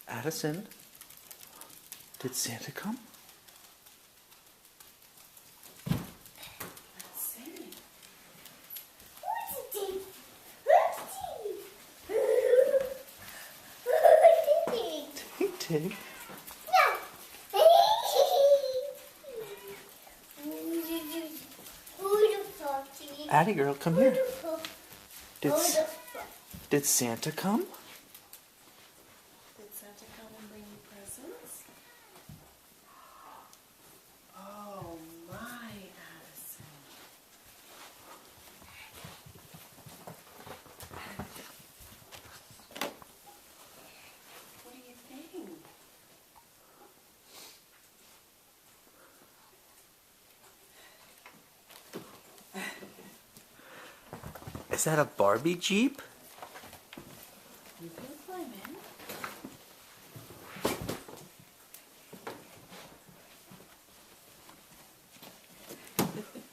Addison, did Santa come? Let's see. Tick, tick. Addie girl, come here. Did Santa come? Did Santa come and bring you presents? Oh my, Addison. What do you think? Is that a Barbie Jeep? You can climb in.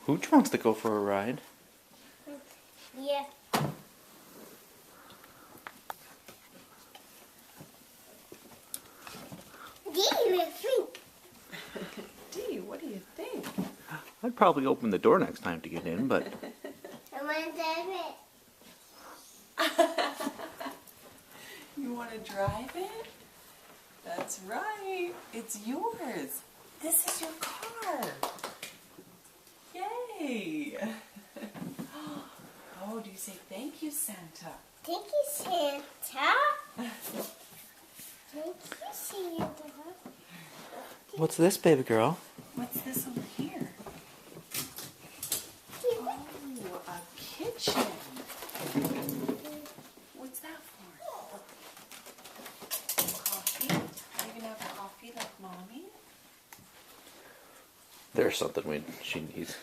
Hooch wants to go for a ride. Yeah. Dee, what do you think? I'd probably open the door next time to get in, but You want to drive it? That's right. It's yours. This is your car. Yay! Oh, do you say thank you, Santa? Thank you, Santa. Thank you, Santa. what's this, baby girl? What's this over here? Oh, a kitchen. What's that for? Coffee? Are you gonna have coffee like mommy? There's something she needs.